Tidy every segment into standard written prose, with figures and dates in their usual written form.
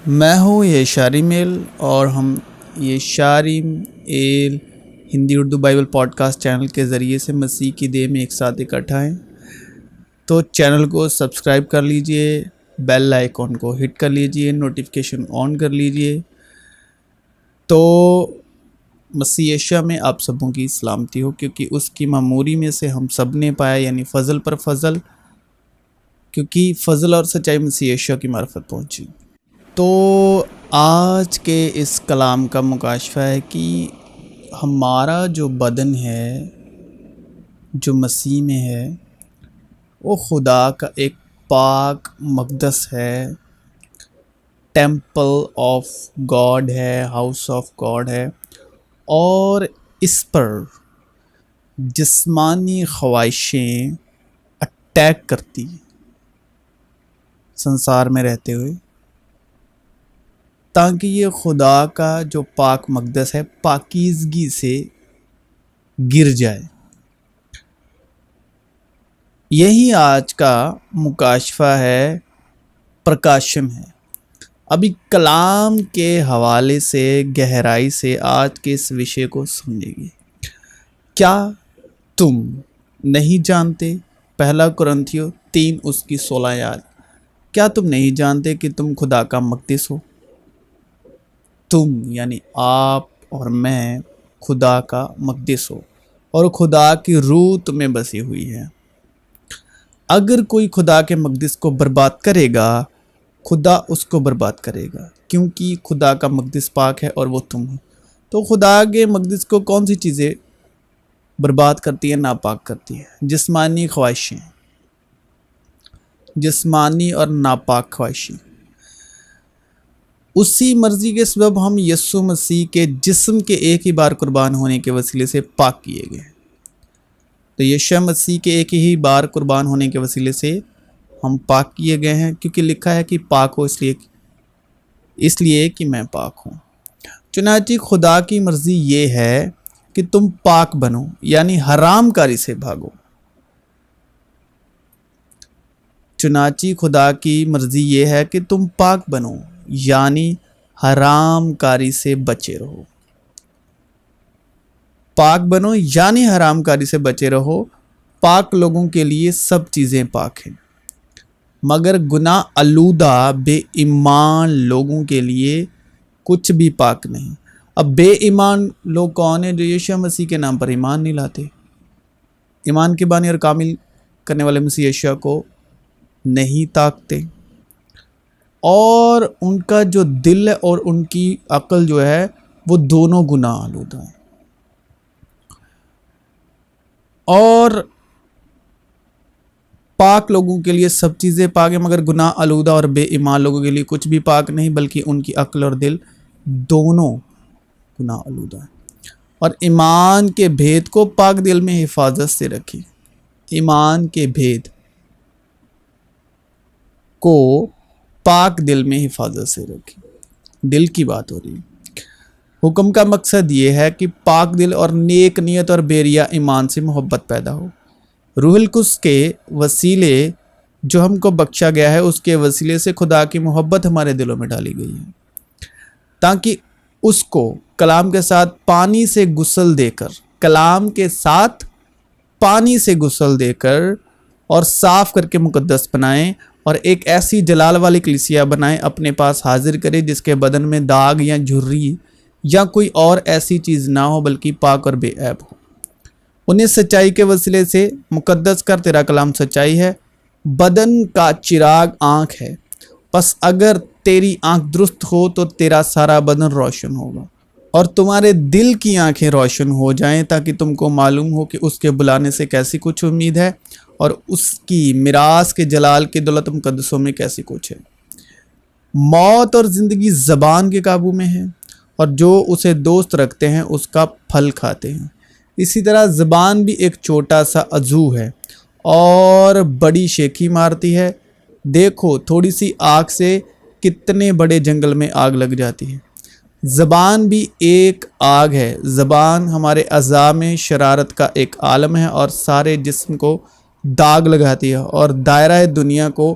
میں ہوں یہ شعری میل اور ہم یہ شعری میل Hindi Urdu Bible podcast channel کے ذریعے سے مسیح کی دیہ میں ایک ساتھ اکٹھا ہیں۔ تو چینل کو سبسکرائب کر لیجئے، بیل آئیکن کو ہٹ کر لیجئے، نوٹیفیکیشن آن کر لیجئے۔ تو مسیح یشوع میں آپ سبوں کی سلامتی ہو، کیونکہ اس کی معموری میں سے ہم سب نے پایا، یعنی فضل پر فضل، کیونکہ فضل اور سچائی مسیح یشوع کی معرفت پہنچی۔ تو آج کے اس کلام کا مکاشفہ ہے کہ ہمارا جو بدن ہے، جو مسیح میں ہے، وہ خدا کا ایک پاک مقدس ہے، ٹیمپل آف گاڈ ہے، ہاؤس آف گاڈ ہے، اور اس پر جسمانی خواہشیں اٹیک کرتی سنسار میں رہتے ہوئے، تاکہ یہ خدا کا جو پاک مقدس ہے پاکیزگی سے گر جائے۔ یہی آج کا مکاشفہ ہے، پرکاشن ہے۔ ابھی کلام کے حوالے سے گہرائی سے آج کے اس وشے کو سمجھیں گے۔ کیا تم نہیں جانتے؟ پہلا کرنتھیوں 3 اس کی 16 آیات۔ کیا تم نہیں جانتے کہ تم خدا کا مقدس ہو؟ تم یعنی آپ اور میں خدا کا مقدس ہو، اور خدا کی روح تمہیں بسی ہوئی ہے۔ اگر کوئی خدا کے مقدس کو برباد کرے گا، خدا اس کو برباد کرے گا، کیونکہ خدا کا مقدس پاک ہے اور وہ تم ہو۔ تو خدا کے مقدس کو کون سی چیزیں برباد کرتی ہیں، ناپاک کرتی ہیں؟ جسمانی خواہشیں، جسمانی اور ناپاک خواہشیں۔ اسی مرضی کے سبب ہم یسوع مسیح کے جسم کے ایک ہی بار قربان ہونے کے وسیلے سے پاک کیے گئے۔ تو یسوع مسیح کے ایک ہی بار قربان ہونے کے وسیلے سے ہم پاک کیے گئے ہیں، کیونکہ لکھا ہے کہ پاک ہو اس لیے کہ میں پاک ہوں۔ چنانچہ خدا کی مرضی یہ ہے کہ تم پاک بنو، یعنی حرام کاری سے بھاگو۔ چنانچہ خدا کی مرضی یہ ہے کہ تم پاک بنو، یعنی حرام کاری سے بچے رہو۔ پاک بنو یعنی حرام کاری سے بچے رہو۔ پاک لوگوں کے لیے سب چیزیں پاک ہیں، مگر گناہ آلودہ بے ایمان لوگوں کے لیے کچھ بھی پاک نہیں۔ اب بے ایمان لوگ کون ہیں؟ جو یسوع مسیح کے نام پر ایمان نہیں لاتے، ایمان کے بانی اور کامل کرنے والے مسیح یسوع کو نہیں تاکتے، اور ان کا جو دل ہے اور ان کی عقل جو ہے وہ دونوں گناہ آلودہ ہیں۔ اور پاک لوگوں کے لیے سب چیزیں پاک ہیں، مگر گناہ آلودہ اور بے ایمان لوگوں کے لیے کچھ بھی پاک نہیں، بلکہ ان کی عقل اور دل دونوں گناہ آلودہ ہیں۔ اور ایمان کے بھید کو پاک دل میں حفاظت سے رکھی۔ ایمان کے بھید کو پاک دل میں حفاظت سے رکھی۔ دل کی بات ہو رہی ہے۔ حکم کا مقصد یہ ہے کہ پاک دل اور نیک نیت اور بے ریا ایمان سے محبت پیدا ہو۔ روح القدس کے وسیلے جو ہم کو بخشا گیا ہے، اس کے وسیلے سے خدا کی محبت ہمارے دلوں میں ڈالی گئی ہے، تاکہ اس کو کلام کے ساتھ پانی سے غسل دے کر، کلام کے ساتھ پانی سے غسل دے کر اور صاف کر کے مقدس بنائیں، اور ایک ایسی جلال والی کلیسیا بنائیں، اپنے پاس حاضر کرے جس کے بدن میں داغ یا جھری یا کوئی اور ایسی چیز نہ ہو، بلکہ پاک اور بے عیب ہو۔ انہیں سچائی کے وسیلے سے مقدس کر۔ تیرا کلام سچائی ہے، بدن کا چراغ آنکھ ہے، پس اگر تیری آنکھ درست ہو تو تیرا سارا بدن روشن ہوگا، اور تمہارے دل کی آنکھیں روشن ہو جائیں، تاکہ تم کو معلوم ہو کہ اس کے بلانے سے کیسی کچھ امید ہے، اور اس کی میراث کے جلال کی دولت مقدسوں میں کیسی کچھ ہے۔ موت اور زندگی زبان کے قابو میں ہے، اور جو اسے دوست رکھتے ہیں اس کا پھل کھاتے ہیں۔ اسی طرح زبان بھی ایک چھوٹا سا عضو ہے اور بڑی شیخی مارتی ہے۔ دیکھو تھوڑی سی آگ سے کتنے بڑے جنگل میں آگ لگ جاتی ہے۔ زبان بھی ایک آگ ہے۔ زبان ہمارے اعضاء میں شرارت کا ایک عالم ہے، اور سارے جسم کو داغ لگاتی ہے، اور دائرہ دنیا کو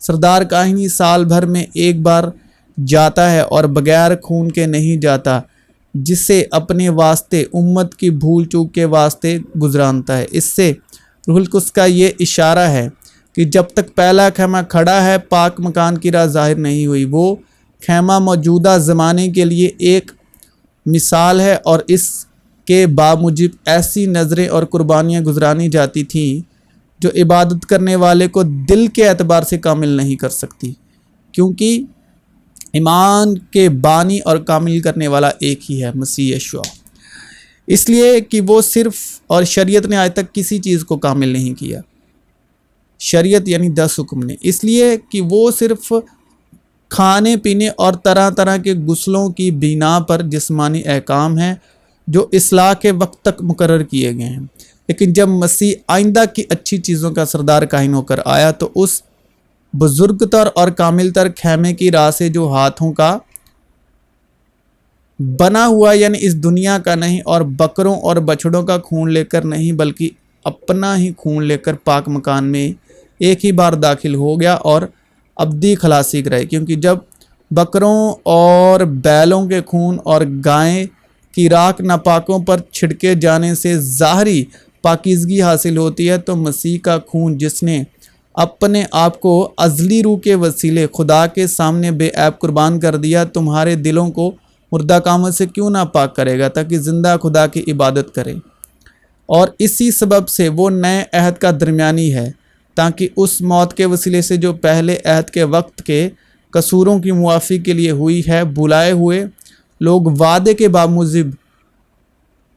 سردار کاہنی سال بھر میں ایک بار جاتا ہے اور بغیر خون کے نہیں جاتا، جسے اپنے واسطے امت کی بھول چوک کے واسطے گزرانتا ہے۔ اس سے روح القدس کا یہ اشارہ ہے کہ جب تک پہلا خیمہ کھڑا ہے پاک مکان کی راہ ظاہر نہیں ہوئی۔ وہ خیمہ موجودہ زمانے کے لیے ایک مثال ہے اور اس کے باموجب ایسی نظریں اور قربانیاں گزرانی جاتی تھیں جو عبادت کرنے والے کو دل کے اعتبار سے کامل نہیں کر سکتی، کیونکہ ایمان کے بانی اور کامل کرنے والا ایک ہی ہے، مسیح یسوع، اس لیے کہ وہ صرف، اور شریعت نے آج تک کسی چیز کو کامل نہیں کیا، شریعت یعنی 10 حکم نے، اس لیے کہ وہ صرف کھانے پینے اور طرح طرح کے غسلوں کی بنا پر جسمانی احکام ہیں جو اصلاح کے وقت تک مقرر کیے گئے ہیں۔ لیکن جب مسیح آئندہ کی اچھی چیزوں کا سردار کاہن ہو کر آیا تو اس بزرگ تر اور کامل تر خیمے کی راہ سے، جو ہاتھوں کا بنا ہوا یعنی اس دنیا کا نہیں اور بکروں اور بچڑوں کا خون لے کر نہیں بلکہ اپنا ہی خون لے کر پاک مکان میں ایک ہی بار داخل ہو گیا اور ابدی خلاصی کرائے، کیونکہ جب بکروں اور بیلوں کے خون اور گائے کی راکھ ناپاکوں پر چھڑکے جانے سے ظاہری پاکیزگی حاصل ہوتی ہے، تو مسیح کا خون جس نے اپنے آپ کو ازلی روح کے وسیلے خدا کے سامنے بے عیب قربان کر دیا، تمہارے دلوں کو مردہ کاموں سے کیوں نہ پاک کرے گا تاکہ زندہ خدا کی عبادت کرے۔ اور اسی سبب سے وہ نئے عہد کا درمیانی ہے، تاکہ اس موت کے وسیلے سے جو پہلے عہد کے وقت کے قصوروں کی معافی کے لیے ہوئی ہے، بلائے ہوئے لوگ وعدے کے باموجب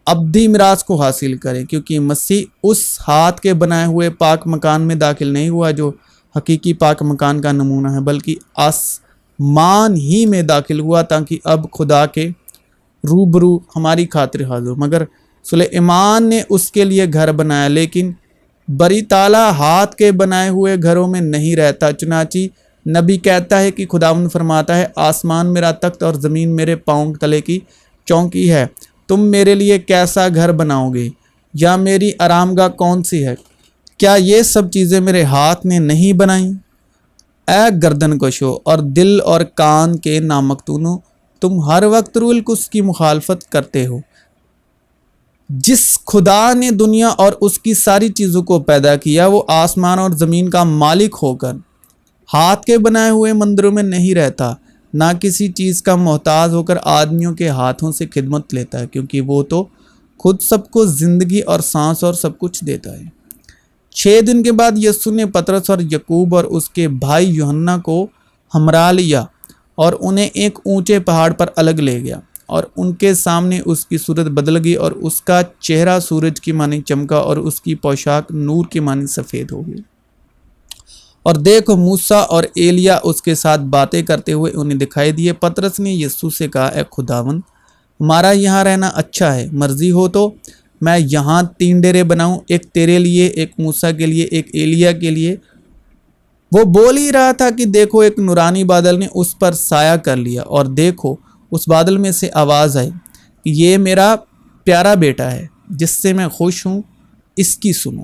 ابدی میراث کو حاصل کریں، کیونکہ مسیح اس ہاتھ کے بنائے ہوئے پاک مکان میں داخل نہیں ہوا جو حقیقی پاک مکان کا نمونہ ہے، بلکہ آسمان ہی میں داخل ہوا تاکہ اب خدا کے روبرو ہماری خاطر حاضر ہو۔ مگر سلیمان نے اس کے لیے گھر بنایا، لیکن بری تعالیٰ ہاتھ کے بنائے ہوئے گھروں میں نہیں رہتا، چنانچہ نبی کہتا ہے کہ خداوند فرماتا ہے، آسمان میرا تخت اور زمین میرے پاؤں تلے کی چوکی ہے، تم میرے لیے کیسا گھر بناؤ گے، یا میری آرام گاہ کون سی ہے؟ کیا یہ سب چیزیں میرے ہاتھ نے نہیں بنائیں؟ اے گردن کشو اور دل اور کان کے نامختونو، تم ہر وقت روح القدس کی مخالفت کرتے ہو۔ جس خدا نے دنیا اور اس کی ساری چیزوں کو پیدا کیا، وہ آسمان اور زمین کا مالک ہو کر ہاتھ کے بنائے ہوئے مندروں میں نہیں رہتا، نہ کسی چیز کا محتاج ہو کر آدمیوں کے ہاتھوں سے خدمت لیتا ہے، کیونکہ وہ تو خود سب کو زندگی اور سانس اور سب کچھ دیتا ہے۔ 6 دن کے بعد یسوع نے پطرس اور یعقوب اور اس کے بھائی یوحنا کو ہمراہ لیا اور انہیں ایک اونچے پہاڑ پر الگ لے گیا، اور ان کے سامنے اس کی صورت بدل گئی اور اس کا چہرہ سورج کی مانند چمکا اور اس کی پوشاک نور کی مانند سفید ہو گئی۔ اور دیکھو موسیٰ اور ایلیا اس کے ساتھ باتیں کرتے ہوئے انہیں دکھائی دیے۔ پطرس نے یسوع سے کہا، اے خداوند، ہمارا یہاں رہنا اچھا ہے، مرضی ہو تو میں یہاں 3 ڈیرے بناؤں، ایک تیرے لیے، ایک موسیٰ کے لیے، ایک ایلیا کے لیے۔ وہ بول ہی رہا تھا کہ دیکھو ایک نورانی بادل نے اس پر سایہ کر لیا، اور دیکھو اس بادل میں سے آواز آئی کہ یہ میرا پیارا بیٹا ہے جس سے میں خوش ہوں، اس کی سنو۔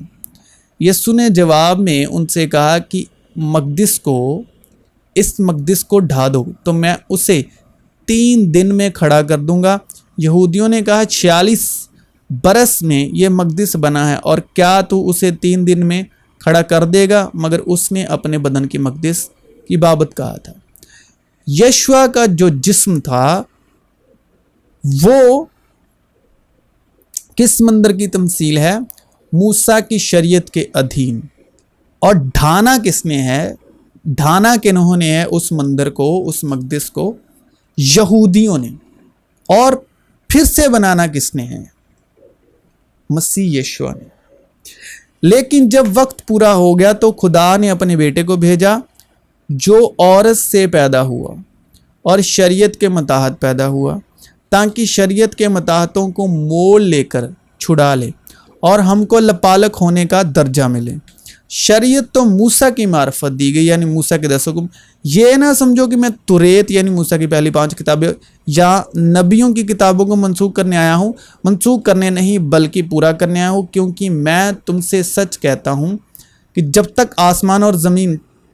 یسوع نے جواب میں ان سے کہا کہ اس مقدس کو ڈھا دو تو میں اسے 3 دن میں کھڑا کر دوں گا۔ یہودیوں نے کہا، 46 برس میں یہ مقدس بنا ہے اور کیا تو اسے 3 دن میں کھڑا کر دے گا؟ مگر اس نے اپنے بدن کی مقدس کی بابت کہا تھا۔ یشوع کا جو جسم تھا وہ کس مندر کی تمثیل ہے؟ موسیٰ کی شریعت کے ادھین۔ اور ڈھانا کس نے ہے؟ ڈھانا کنہوں نے ہے اس مندر کو، اس مقدس کو؟ یہودیوں نے۔ اور پھر سے بنانا کس نے ہے؟ مسیح یسوع نے۔ لیکن جب وقت پورا ہو گیا تو خدا نے اپنے بیٹے کو بھیجا جو عورت سے پیدا ہوا اور شریعت کے متحد پیدا ہوا، تاکہ شریعت کے متحدوں کو مول لے کر چھڑا لے اور ہم کو لپالک ہونے کا درجہ ملے۔ شریعت تو موسیٰ کی معرفت دی گئی، یعنی موسیٰ کے 10 حکم۔ یہ نہ سمجھو کہ میں توریت یعنی موسیٰ کی پہلی 5 کتابیں یا نبیوں کی کتابوں کو منسوخ کرنے آیا ہوں، منسوخ کرنے نہیں بلکہ پورا کرنے آیا ہوں، کیونکہ میں تم سے سچ کہتا ہوں کہ جب تک آسمان اور زمین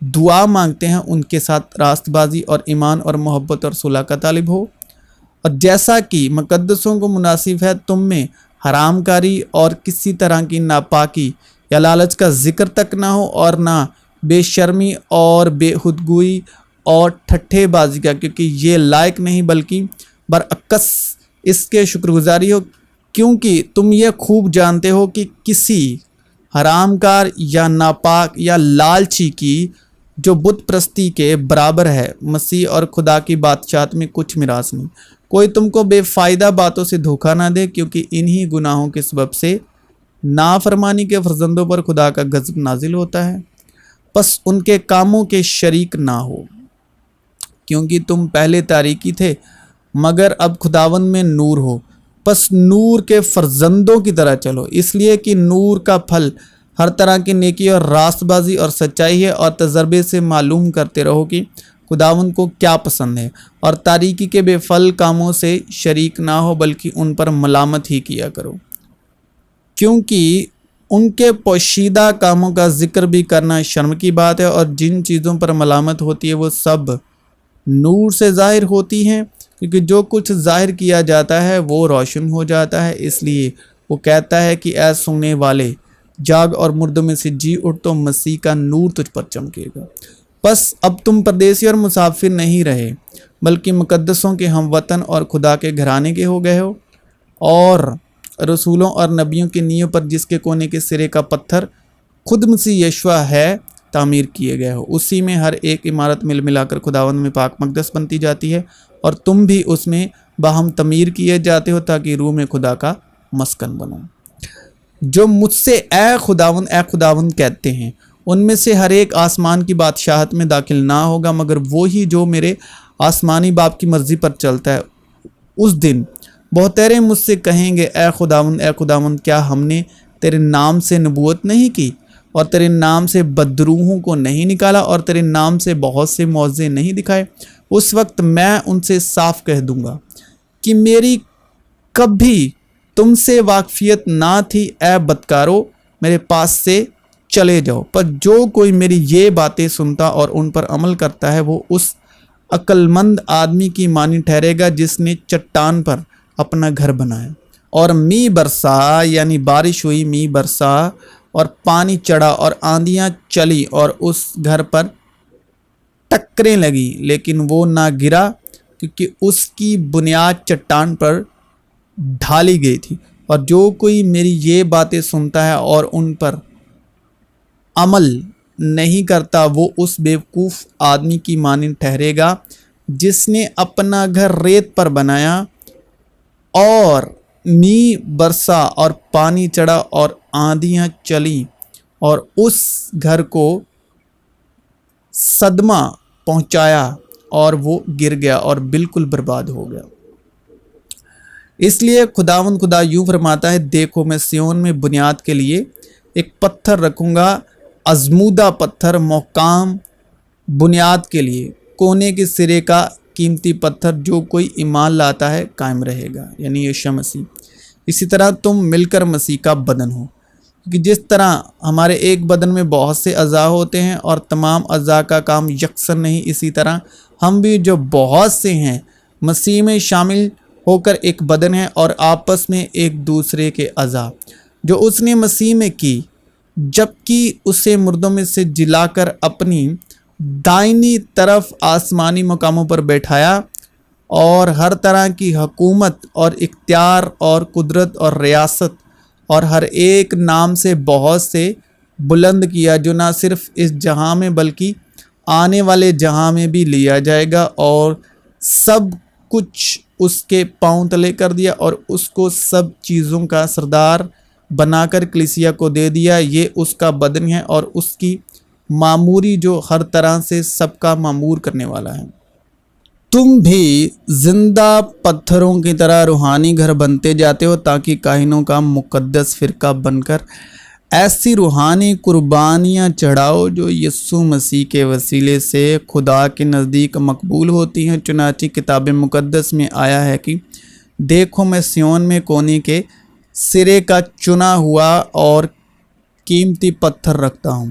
دعا مانگتے ہیں ان کے ساتھ راست بازی اور ایمان اور محبت اور صلح کا طالب ہو، اور جیسا کہ مقدسوں کو مناسب ہے تم میں حرام کاری اور کسی طرح کی ناپاکی یا لالچ کا ذکر تک نہ ہو، اور نہ بے شرمی اور بے خودگوئی اور ٹھٹھے بازی کا، کیونکہ یہ لائق نہیں بلکہ برعکس اس کے شکر گزاری ہو، کیونکہ تم یہ خوب جانتے ہو کہ کسی حرام کار یا ناپاک یا لالچی کی جو بت پرستی کے برابر ہے مسیح اور خدا کی بادشاہت میں کچھ میراث نہیں۔ کوئی تم کو بے فائدہ باتوں سے دھوکہ نہ دے، کیونکہ انہی گناہوں کے سبب سے نافرمانی کے فرزندوں پر خدا کا غضب نازل ہوتا ہے۔ پس ان کے کاموں کے شریک نہ ہو، کیونکہ تم پہلے تاریکی تھے مگر اب خداوند میں نور ہو۔ پس نور کے فرزندوں کی طرح چلو، اس لیے کہ نور کا پھل ہر طرح کی نیکی اور راست بازی اور سچائی ہے، اور تجربے سے معلوم کرتے رہو کہ خداوند کو کیا پسند ہے، اور تاریکی کے بے پھل کاموں سے شریک نہ ہو بلکہ ان پر ملامت ہی کیا کرو، کیونکہ ان کے پوشیدہ کاموں کا ذکر بھی کرنا شرم کی بات ہے، اور جن چیزوں پر ملامت ہوتی ہے وہ سب نور سے ظاہر ہوتی ہیں، کیونکہ جو کچھ ظاہر کیا جاتا ہے وہ روشن ہو جاتا ہے۔ اس لیے وہ کہتا ہے کہ اے سننے والے، جاگ اور مردوں میں سے جی اٹھ، تو مسیح کا نور تجھ پر چمکے گا۔ پس اب تم پردیسی اور مسافر نہیں رہے بلکہ مقدسوں کے ہم وطن اور خدا کے گھرانے کے ہو گئے ہو، اور رسولوں اور نبیوں کی نیوں پر جس کے کونے کے سرے کا پتھر خود مسیح یشوع ہے تعمیر کیے گئے ہو۔ اسی میں ہر ایک عمارت مل ملا کر خداوند میں پاک مقدس بنتی جاتی ہے، اور تم بھی اس میں باہم تعمیر کیے جاتے ہو تاکہ روح میں خدا کا مسکن بنو۔ جو مجھ سے اے خداوند کہتے ہیں ان میں سے ہر ایک آسمان کی بادشاہت میں داخل نہ ہوگا مگر وہی جو میرے آسمانی باپ کی مرضی پر چلتا ہے۔ اس دن بہترے مجھ سے کہیں گے، اے خداوند، کیا ہم نے تیرے نام سے نبوت نہیں کی، اور تیرے نام سے بدروحوں کو نہیں نکالا، اور تیرے نام سے بہت سے معجزے نہیں دکھائے؟ اس وقت میں ان سے صاف کہہ دوں گا کہ میری کبھی تم سے واقفیت نہ تھی، اے بدکارو، میرے پاس سے چلے جاؤ۔ پر جو کوئی میری یہ باتیں سنتا اور ان پر عمل کرتا ہے وہ اس عقل مند آدمی کی مانی ٹھہرے گا جس نے چٹان پر اپنا گھر بنایا، اور می برسا، یعنی بارش ہوئی، می برسا اور پانی چڑھا اور آندیاں چلی اور اس گھر پر ٹکریں لگی، لیکن وہ نہ گرا کیونکہ اس کی بنیاد چٹان پر ڈھالی گئی تھی۔ اور جو کوئی میری یہ باتیں سنتا ہے اور ان پر عمل نہیں کرتا وہ اس بیوقوف آدمی کی مانند ٹھہرے گا جس نے اپنا گھر ریت پر بنایا، اور می برسا اور پانی چڑھا اور آندیاں چلیں اور اس گھر کو صدمہ پہنچایا اور وہ گر گیا اور بالکل برباد ہو گیا۔ اس لیے خداوند خدا یوں فرماتا ہے، دیکھو میں سیون میں بنیاد کے لیے ایک پتھر رکھوں گا، ازمودہ پتھر، محکام بنیاد کے لیے، کونے کے سرے کا قیمتی پتھر، جو کوئی ایمان لاتا ہے قائم رہے گا، یعنی یشوع مسیح۔ اسی طرح تم مل کر مسیح کا بدن ہو، کہ جس طرح ہمارے ایک بدن میں بہت سے اعضاء ہوتے ہیں اور تمام اعضاء کا کام یکساں نہیں، اسی طرح ہم بھی جو بہت سے ہیں مسیح میں شامل ہو کر ایک بدن ہیں اور آپس میں ایک دوسرے کے اعضاء، جو اس نے مسیح میں کی جبکہ اسے مردوں میں سے جلا کر اپنی دائنی طرف آسمانی مقاموں پر بیٹھایا، اور ہر طرح کی حکومت اور اختیار اور قدرت اور ریاست اور ہر ایک نام سے بہت سے بلند کیا، جو نہ صرف اس جہاں میں بلکہ آنے والے جہاں میں بھی لیا جائے گا، اور سب کچھ اس کے پاؤں تلے کر دیا، اور اس کو سب چیزوں کا سردار بنا کر کلیسیا کو دے دیا۔ یہ اس کا بدن ہے اور اس کی معموری جو ہر طرح سے سب کا معمور کرنے والا ہے۔ تم بھی زندہ پتھروں کی طرح روحانی گھر بنتے جاتے ہو تاکہ کاہنوں کا مقدس فرقہ بن کر ایسی روحانی قربانیاں چڑھاؤ جو یسوع مسیح کے وسیلے سے خدا کے نزدیک مقبول ہوتی ہیں۔ چنانچہ کتاب مقدس میں آیا ہے کہ دیکھو میں سیون میں کونے کے سرے کا چنا ہوا اور قیمتی پتھر رکھتا ہوں،